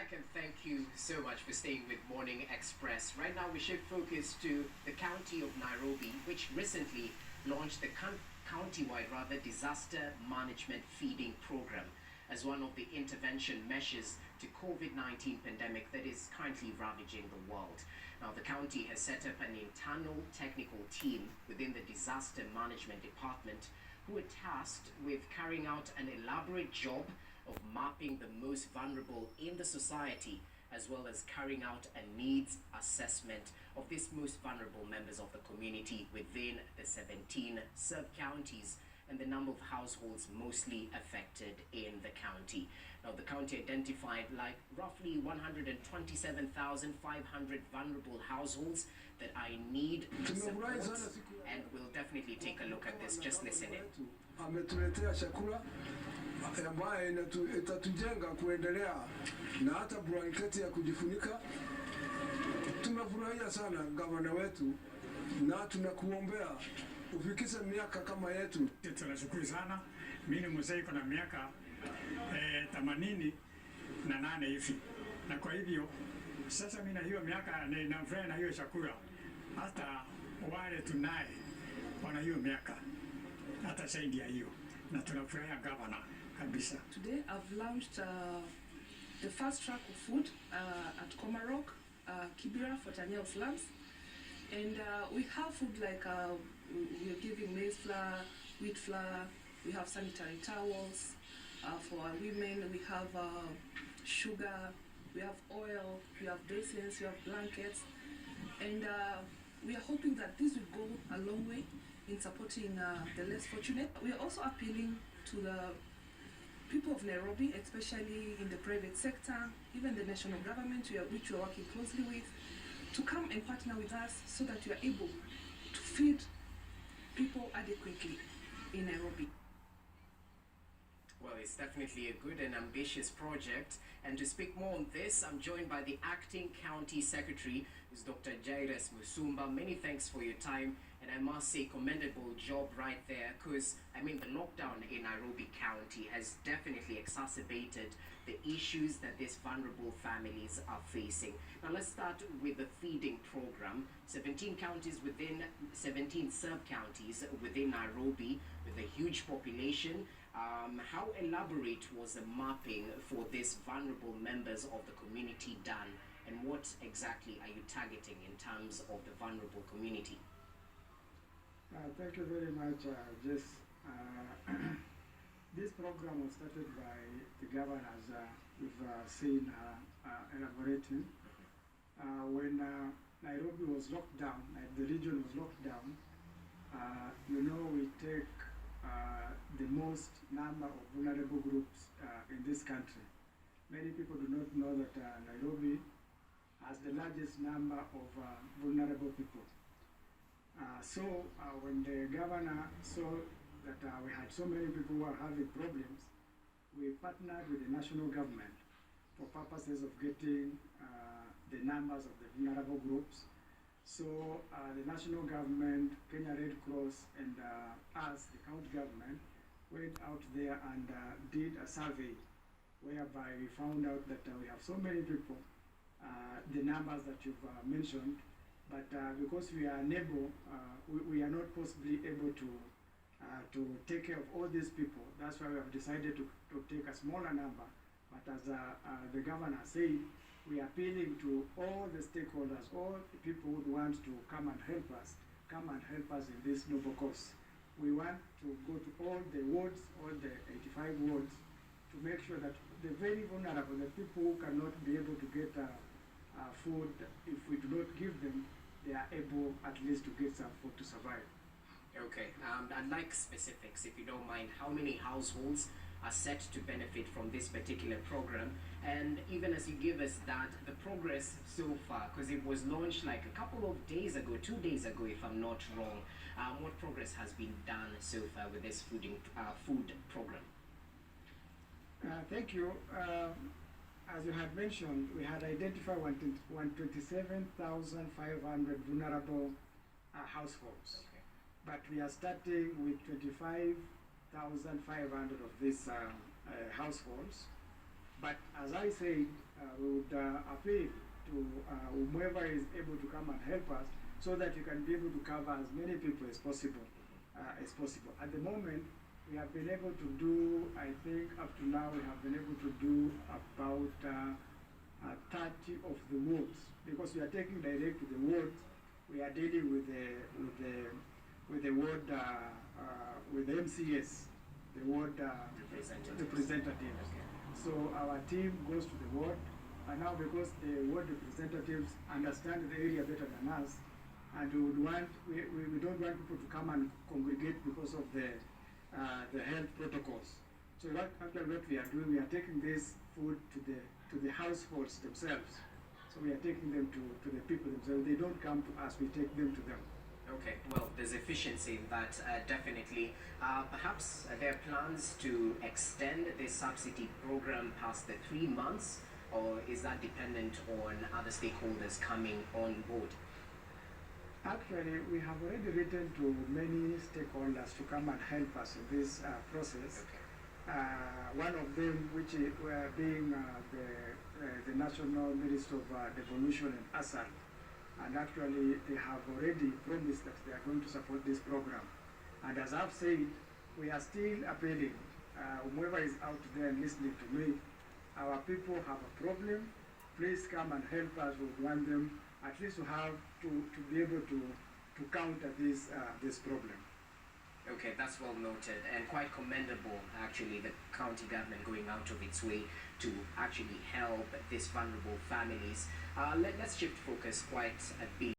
back and thank you so much for staying with Morning Express. Right now we shift focus to the county of Nairobi, which recently launched the county-wide disaster management feeding program as one of the intervention measures to COVID-19 pandemic that is currently ravaging the world. Now the county has set up an internal technical team within the disaster management department who are tasked with carrying out an elaborate job of mapping the most vulnerable in the society, as well as carrying out a needs assessment of these most vulnerable members of the community within the 17 sub-counties and the number of households mostly affected in the county. Now, the county identified roughly 127,500 vulnerable households that are in need of support, and we'll definitely take a look at this. Just listen in. Ambayo itatujenga kuendelea na hata blanketi ya kujifunika. Tunafurahia sana gavana wetu na tunakuombea ufikishe miaka kama yetu. Tunashukuru sana. Mimi ni mzee na miaka 88 hivi. Na kwa hivyo sasa mimi na hiyo miaka ninafurahi na hiyo chakula. Hata wale tunaye wana hiyo miaka hata zaidi ya hiyo. Na tunafurahia gavana. Today I've launched the first truck of food at Komarok, Kibera for Tanyao slums, and we have food like we are giving maize flour, wheat flour, we have sanitary towels for our women, we have sugar, we have oil, we have basins, we have blankets, and we are hoping that this will go a long way in supporting the less fortunate. We are also appealing to the people of Nairobi, especially in the private sector, even the national government, which we are working closely with, to come and partner with us so that we are able to feed people adequately in Nairobi. Well, it's definitely a good and ambitious project. And to speak more on this, I'm joined by the Acting County Secretary, who's Dr. Jairus Musumba. Many thanks for your time. And I must say, commendable job right there, because, I mean, the lockdown in Nairobi County has definitely exacerbated the issues that these vulnerable families are facing. Now, let's start with the feeding program. 17 counties within 17 sub-counties within Nairobi with a huge population. How elaborate was the mapping for these vulnerable members of the community done, and what exactly are you targeting in terms of the vulnerable community? Thank you very much, Jess. This program was started by the governors we've seen elaborating. When Nairobi was locked down, the region was locked down, we take the most number of vulnerable groups in this country. Many people do not know that Nairobi has the largest number of vulnerable people. So when the governor saw that we had so many people who are having problems, we partnered with the national government for purposes of getting the numbers of the vulnerable groups. So the national government, Kenya Red Cross, and us, the county government, went out there and did a survey whereby we found out that we have so many people, the numbers that you've mentioned, but because we are unable, we are not possibly able to take care of all these people. That's why we have decided to take a smaller number. But as the governor said, we are appealing to all the stakeholders, all the people who want to come and help us in this noble cause. We want to go to all the wards, all the 85 wards, to make sure that the very vulnerable, the people who cannot be able to get food, if we do not give them, they are able at least to get some food to survive. Okay, I'd like specifics, if you don't mind. How many households are set to benefit from this particular program? And even as you give us that, the progress so far, because it was launched like a couple of days ago, 2 days ago, if I'm not wrong. What progress has been done so far with this food program? Thank you. As you had mentioned, we had identified 127,500 vulnerable households. Okay. But we are starting with 25,500 of these households. But as I said, we would appeal to whomever is able to come and help us so that we can be able to cover as many people as possible. At the moment, we have been able to do, I think up to now, we have been able to do about 30 of the wards, because we are taking direct to the wards. We are dealing with the ward, with the MCS, the ward representatives. So our team goes to the ward, and now because the ward representatives understand the area better than us, and we don't want people to come and congregate because of the health protocols. So what we are doing, we are taking this food to the households themselves. So we are taking them to the people themselves. They don't come to us, we take them to them. Okay, well, there's efficiency in that, definitely. Perhaps there are plans to extend this subsidy program past the 3 months, or is that dependent on other stakeholders coming on board? Actually, we have already written to many stakeholders to come and help us in this process. Okay. One of them, which being the National Minister of Devolution and ASAL, and actually they have already promised that they are going to support this program. And as I've said, we are still appealing, whoever is out there listening to me, our people have a problem, please come and help us. We want them at least to have to be able to counter this problem. Okay, that's well noted and quite commendable, actually, the county government going out of its way to actually help these vulnerable families. Let's shift focus quite a bit.